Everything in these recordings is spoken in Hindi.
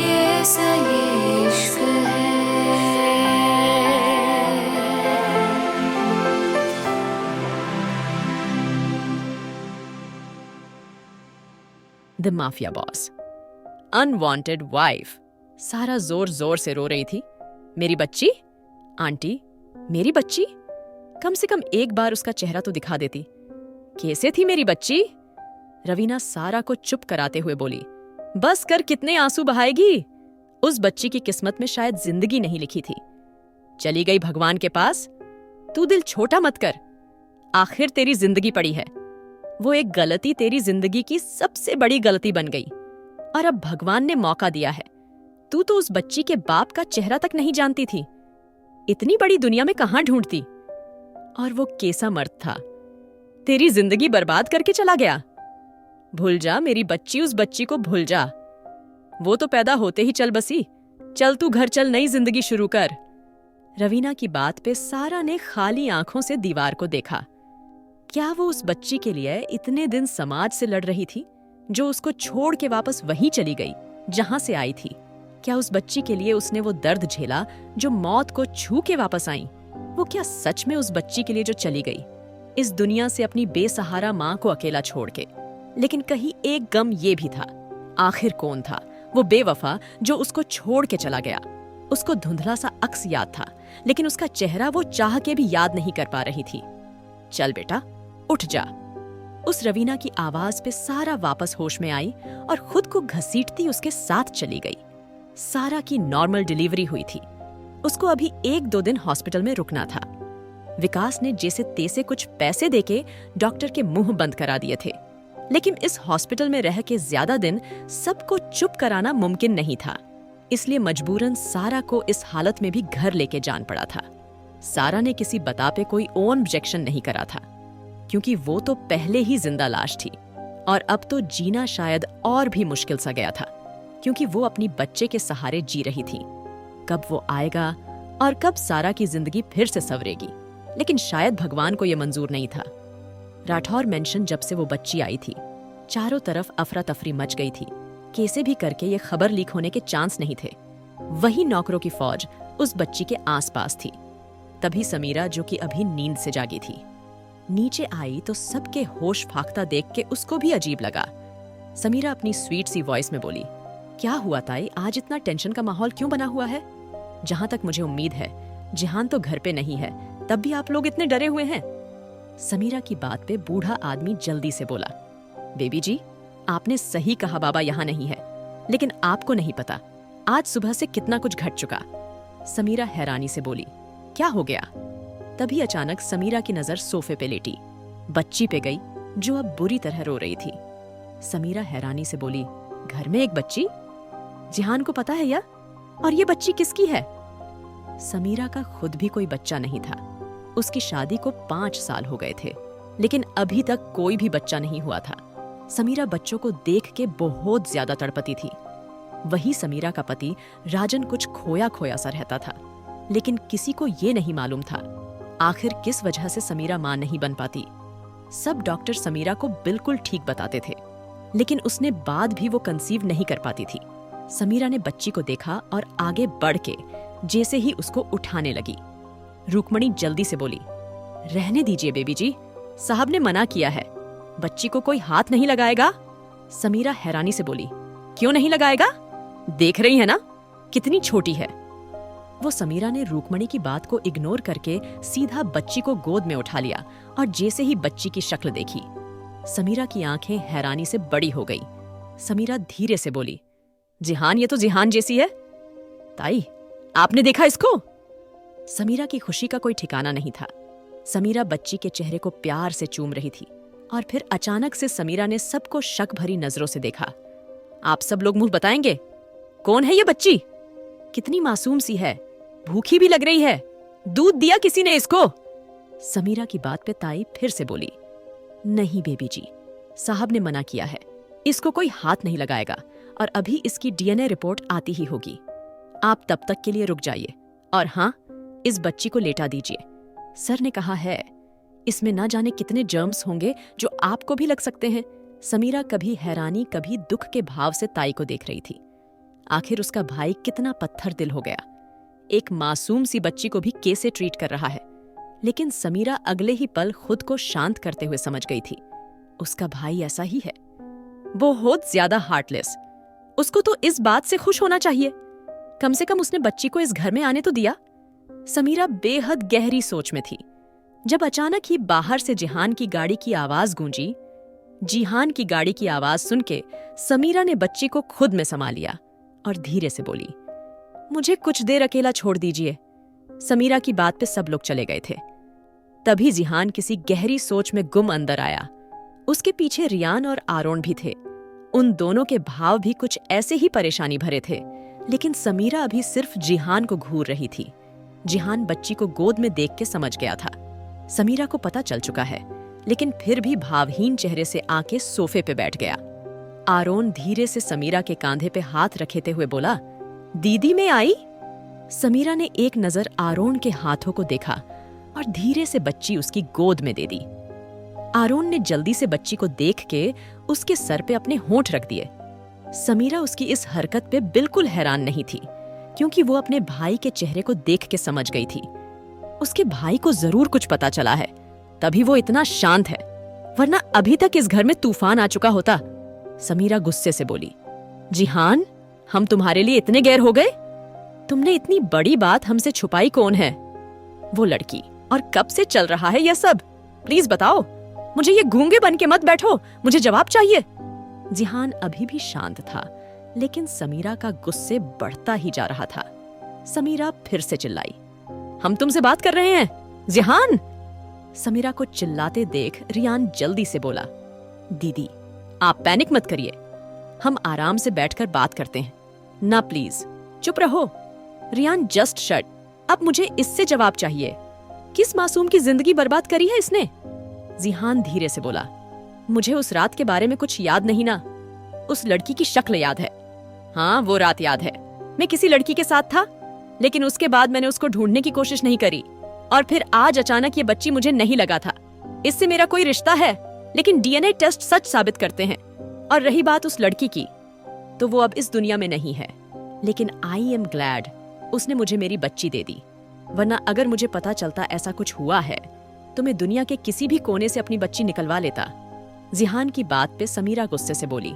कैसा ये इश्क है। The mafia boss. Unwanted wife. सारा जोर जोर से रो रही थी। मेरी बच्ची, आंटी, मेरी बच्ची। कम से कम एक बार उसका चेहरा तो दिखा देती। कैसे थी मेरी बच्ची? रवीना सारा को चुप कराते हुए बोली, बस कर, कितने आंसू बहाएगी? उस बच्ची की किस्मत में शायद जिंदगी नहीं लिखी थी। चली गई भगवान के पास। तू दिल छोटा मत कर, आखिर तेरी जिंदगी पड़ी है। वो एक गलती तेरी जिंदगी की सबसे बड़ी गलती बन गई और अब भगवान ने मौका दिया है। तू तो उस बच्ची के बाप का चेहरा तक नहीं जानती थी। इतनी बड़ी दुनिया में कहां ढूंढती? और वो कैसा मर्द था, तेरी जिंदगी बर्बाद करके चला गया। भूल जा मेरी बच्ची, उस बच्ची को भूल जा। वो तो पैदा होते ही चल बसी। चल तू घर चल, नई जिंदगी शुरू कर। रवीना की बात पे सारा ने खाली आंखों से दीवार को देखा। क्या वो उस बच्ची के लिए इतने दिन समाज से लड़ रही थी, जो उसको छोड़ के वापस वहीं चली गई जहां से आई थी? क्या उस बच्ची के लिए उसने वो दर्द झेला जो मौत को छू के वापस आई? वो क्या सच में उस बच्ची के लिए जो चली गई, इस दुनिया से अपनी बेसहारा माँ को अकेला छोड़ के? लेकिन कहीं एक गम ये भी था, आखिर कौन था वो बेवफा जो उसको छोड़ के चला गया? उसको धुंधला सा अक्स याद था, लेकिन उसका चेहरा वो चाह के भी याद नहीं कर पा रही थी। चल बेटा, उठ जा। उस रवीना की आवाज पे सारा वापस होश में आई और खुद को घसीटती उसके साथ चली गई। सारा की नॉर्मल डिलीवरी हुई थी। उसको अभी 1-2 दिन हॉस्पिटल में रुकना था। विकास ने जैसे तैसे कुछ पैसे देके डॉक्टर के मुंह बंद करा दिए थे, लेकिन इस हॉस्पिटल में रह के ज्यादा दिन सबको चुप कराना मुमकिन नहीं था। इसलिए मजबूरन सारा को इस हालत में भी घर लेके जान पड़ा था। सारा ने किसी बता पे कोई ओन ऑब्जेक्शन नहीं करा था, क्योंकि वो तो पहले ही जिंदा लाश थी और अब तो जीना शायद और भी मुश्किल सा गया था, क्योंकि वो अपनी बच्चे के सहारे जी रही थी। कब वो आएगा और कब सारा की जिंदगी फिर से संवरेगी? लेकिन शायद भगवान को यह मंजूर नहीं था। राठौर मेंशन जब से वो बच्ची आई थी, चारों तरफ अफरा तफरी मच गई थी। कैसे भी करके ये खबर लीक होने के चांस नहीं थे। वही नौकरों की फौज उस बच्ची के आसपास थी। तभी समीरा, जो कि अभी नींद से जागी थी, नीचे आई तो सबके होश फाख्ता देख के उसको भी अजीब लगा। समीरा अपनी स्वीट सी वॉइस में बोली, क्या हुआ ताई, आज इतना टेंशन का माहौल क्यों बना हुआ है? जहां तक मुझे उम्मीद है, जिहान तो घर पे नहीं है, तब भी आप लोग इतने डरे हुए हैं। समीरा की बात पे बूढ़ा आदमी जल्दी से बोला, बेबी जी, आपने सही कहा, बाबा यहाँ नहीं है, लेकिन आपको नहीं पता आज सुबह से कितना कुछ घट चुका। समीरा हैरानी से बोली, क्या हो गया? तभी अचानक समीरा की नजर सोफे पे लेटी बच्ची पे गई, जो अब बुरी तरह रो रही थी। समीरा हैरानी से बोली, घर में एक बच्ची? जिहान को पता है या? और ये बच्ची किसकी है? समीरा का खुद भी कोई बच्चा नहीं था। उसकी शादी को 5 साल हो गए थे, लेकिन अभी तक कोई भी बच्चा नहीं हुआ था। समीरा बच्चों को देख के बहुत ज्यादा तड़पती थी। वही समीरा का पति राजन कुछ खोया खोया सा रहता था, लेकिन किसी को ये नहीं मालूम था आखिर किस वजह से समीरा मां नहीं बन पाती। सब डॉक्टर समीरा को बिल्कुल ठीक बताते थे, लेकिन उसने बाद भी वो कंसीव नहीं कर पाती थी। समीरा ने बच्ची को देखा और आगे बढ़ के जैसे ही उसको उठाने लगी, रुक्मणी जल्दी से बोली, रहने दीजिए बेबी जी, साहब ने मना किया है, बच्ची को कोई हाथ नहीं लगाएगा। समीरा हैरानी से बोली, क्यों नहीं लगाएगा? देख रही है ना कितनी छोटी है। वो समीरा ने रुक्मणी की बात को इग्नोर करके सीधा बच्ची को गोद में उठा लिया और जैसे ही बच्ची की शक्ल देखी, समीरा की आंखें हैरानी से बड़ी हो गई। समीरा धीरे से बोली, जिहान, ये तो जिहान जैसी है। ताई, आपने देखा इसको? समीरा की खुशी का कोई ठिकाना नहीं था। समीरा बच्ची के चेहरे को प्यार से चूम रही थी और फिर अचानक से समीरा ने सबको शक भरी नजरों से देखा। आप सब लोग मुंह बताएंगे, कौन है ये बच्ची? कितनी मासूम सी है, भूखी भी लग रही है, दूध दिया किसी ने इसको? समीरा की बात पे ताई फिर से बोली, नहीं बेबी जी, साहब ने मना किया है, इसको कोई हाथ नहीं लगाएगा और अभी इसकी डीएनए रिपोर्ट आती ही होगी। आप तब तक के लिए रुक जाइए और हाँ, इस बच्ची को लेटा दीजिए। सर ने कहा है इसमें ना जाने कितने जर्म्स होंगे जो आपको भी लग सकते हैं। समीरा कभी हैरानी कभी दुख के भाव से ताई को देख रही थी। आखिर उसका भाई कितना पत्थर दिल हो गया। एक मासूम सी बच्ची को भी कैसे ट्रीट कर रहा है। लेकिन समीरा अगले ही पल खुद को शांत करते हुए समझ गई थी, उसका भाई ऐसा ही है। वो बहुत ज्यादा हार्टलेस। उसको तो इस बात से खुश होना चाहिए, कम से कम उसने बच्ची को इस घर में आने तो दिया। समीरा बेहद गहरी सोच में थी जब अचानक ही बाहर से जिहान की गाड़ी की आवाज गूंजी। जिहान की गाड़ी की आवाज सुन के समीरा ने बच्ची को खुद में समा लिया और धीरे से बोली, मुझे कुछ देर अकेला छोड़ दीजिए। समीरा की बात पे सब लोग चले गए थे। तभी जिहान किसी गहरी सोच में गुम अंदर आया। उसके पीछे रियान और आरोन भी थे। उन दोनों के भाव भी कुछ ऐसे ही परेशानी भरे थे, लेकिन समीरा अभी सिर्फ जिहान को घूर रही थी। जिहान बच्ची को गोद में देख के समझ गया था समीरा को पता चल चुका है, लेकिन फिर भी भावहीन चेहरे से आके सोफे पे बैठ गया। आरोन धीरे से समीरा के कांधे पे हाथ रखेते हुए बोला, दीदी मैं आई। समीरा ने एक नजर आरोन के हाथों को देखा और धीरे से बच्ची उसकी गोद में दे दी। आरोन ने जल्दी से बच्ची को देख के उसके सर पे अपने होंठ रख दिए। समीरा उसकी इस हरकत पे बिल्कुल हैरान नहीं थी, क्योंकि वो अपने भाई के चेहरे को देख के समझ गई थी उसके भाई को जरूर कुछ पता चला है, तभी वो इतना शांत है, वरना अभी तक इस घर में तूफान आ चुका होता। समीरा गुस्से से बोली, जिहान, हम तुम्हारे लिए इतने गैर हो गए? तुमने इतनी बड़ी बात हमसे छुपाई कौन है? वो लड़की, और कब से चल रहा है यह सब? प्लीज बताओ, मुझे ये गूंगे बन के मत बैठो, मुझे जवाब चाहिए। जिहान अभी भी शांत था, लेकिन समीरा का गुस्से बढ़ता ही जा रहा था। समीरा फिर से चिल्लाई, हम तुमसे बात कर रहे हैं, जिहान। समीरा को चिल्लाते देख रियान जल्दी से बोला, दीदी आप पैनिक मत करिए, हम आराम से बैठकर बात करते हैं ना, प्लीज चुप रहो। रियान जस्ट शट, अब मुझे इससे जवाब चाहिए, किस मासूम की जिंदगी बर्बाद करी है इसने? जिहान धीरे से बोला, मुझे उस रात के बारे में कुछ याद नहीं ना, उस लड़की की शक्ल याद है। हाँ वो रात याद है, मैं किसी लड़की के साथ था, लेकिन उसके बाद मैंने उसको ढूंढने की कोशिश नहीं करी, और फिर आज अचानक ये बच्ची मुझे नहीं लगा था इससे मेरा कोई रिश्ता है, लेकिन डीएनए टेस्ट सच साबित करते हैं। और रही बात उस लड़की की, तो वो अब इस दुनिया में नहीं है, लेकिन आई एम ग्लैड उसने मुझे मेरी बच्ची दे दी, वरना अगर मुझे पता चलता ऐसा कुछ हुआ है तो मैं दुनिया के किसी भी कोने से अपनी बच्ची निकलवा लेता। जिहान की बात पे समीरा गुस्से से बोली,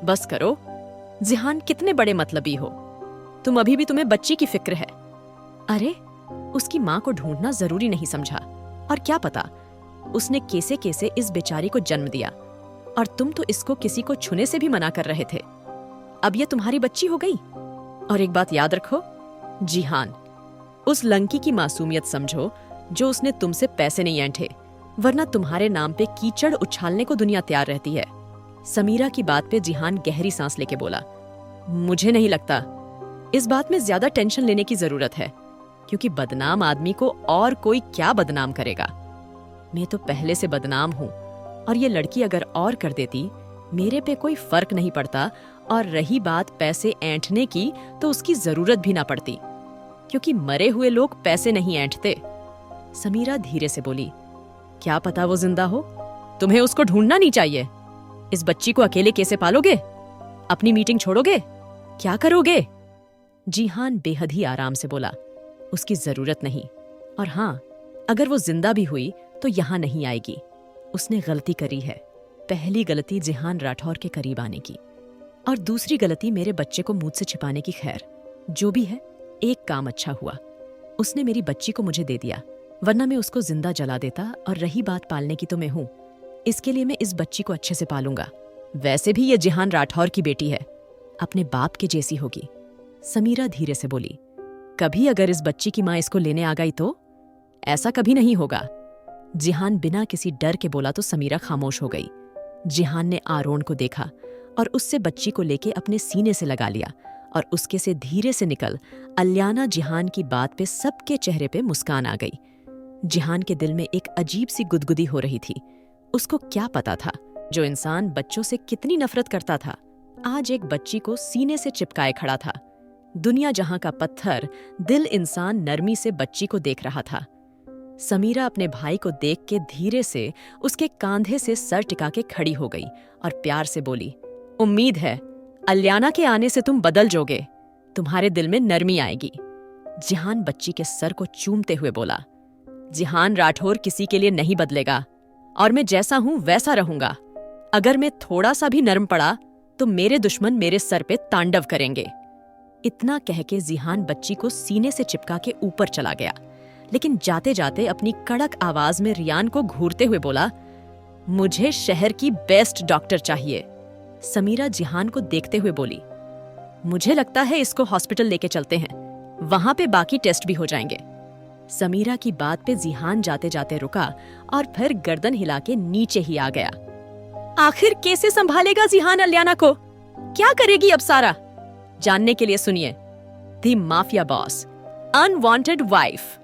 बस करो जिहान, कितने बड़े मतलबी हो तुम, अभी भी तुम्हें बच्ची की फिक्र है। अरे उसकी माँ को ढूंढना जरूरी नहीं समझा, और क्या पता उसने कैसे कैसे इस बेचारी को जन्म दिया, और तुम तो इसको किसी को छूने से भी मना कर रहे थे। अब ये तुम्हारी बच्ची हो गई। और एक बात याद रखो जिहान, उस लंकी की मासूमियत समझो जो उसने तुमसे पैसे नहीं ऐंठे, वरना तुम्हारे नाम पे कीचड़ उछालने को दुनिया तैयार रहती है। समीरा की बात पे जिहान गहरी सांस लेके बोला, मुझे नहीं लगता इस बात में ज्यादा टेंशन लेने की जरूरत है, क्योंकि बदनाम आदमी को और कोई क्या बदनाम करेगा। मैं तो पहले से बदनाम हूँ, और ये लड़की अगर और कर देती मेरे पे कोई फर्क नहीं पड़ता, और रही बात पैसे ऐंठने की तो उसकी जरूरत भी ना पड़ती, क्योंकि मरे हुए लोग पैसे नहीं ऐंठते। समीरा धीरे से बोली, क्या पता वो जिंदा हो, तुम्हें उसको ढूंढना नहीं चाहिए। इस बच्ची को अकेले कैसे पालोगे? अपनी मीटिंग छोड़ोगे? क्या करोगे? जिहान बेहद ही आराम से बोला, उसकी जरूरत नहीं, और हाँ अगर वो जिंदा भी हुई तो यहाँ नहीं आएगी। उसने गलती करी है, पहली गलती जिहान राठौर के करीब आने की, और दूसरी गलती मेरे बच्चे को मुझसे छिपाने की। खैर जो भी है, एक काम अच्छा हुआ, उसने मेरी बच्ची को मुझे दे दिया, वरना मैं उसको जिंदा जला देता। और रही बात पालने की, तो मैं हूं, इसके लिए मैं इस बच्ची को अच्छे से पालूंगा। वैसे भी ये जिहान राठौर की बेटी है, अपने बाप के जैसी होगी। समीरा धीरे से बोली, कभी अगर इस बच्ची की माँ इसको लेने आ गई तो? ऐसा कभी नहीं होगा। जिहान बिना किसी डर के बोला तो समीरा खामोश हो गई। जिहान ने आरोन को देखा और उससे बच्ची को लेके अपने सीने से लगा लिया, और उसके से धीरे से निकल अल्याना जिहान की बात पे सबके चेहरे पे मुस्कान आ गई। जिहान के दिल में एक अजीब सी गुदगुदी हो रही थी। उसको क्या पता था, जो इंसान बच्चों से कितनी नफरत करता था, आज एक बच्ची को सीने से चिपकाए खड़ा था। दुनिया जहां का पत्थर, दिल इंसान नरमी से बच्ची को देख रहा था। समीरा अपने भाई को देख के धीरे से उसके कांधे से सर टिका के खड़ी हो गई और प्यार से बोली, उम्मीद है अलियाना के आने से तुम बदल जाओगे, तुम्हारे दिल में नरमी आएगी। जिहान बच्ची के सर को चूमते हुए बोला। जिहान राठौर किसी के लिए नहीं बदलेगा और मैं जैसा हूं वैसा रहूंगा। अगर मैं थोड़ा सा भी नरम पड़ा तो मेरे दुश्मन मेरे सर पे तांडव करेंगे। इतना कह के जिहान बच्ची को सीने से चिपका के ऊपर चला गया, लेकिन जाते जाते अपनी कड़क आवाज में रियान को घूरते हुए बोला, मुझे शहर की बेस्ट डॉक्टर चाहिए। समीरा जिहान को देखते हुए बोली, मुझे लगता है इसको हॉस्पिटल लेके चलते हैं, वहां पे बाकी टेस्ट भी हो जाएंगे। समीरा की बात पे जिहान जाते जाते रुका और फिर गर्दन हिला के नीचे ही आ गया। आखिर कैसे संभालेगा जिहान अलियाना को? क्या करेगी अब सारा? जानने के लिए सुनिए the mafia boss, unwanted wife.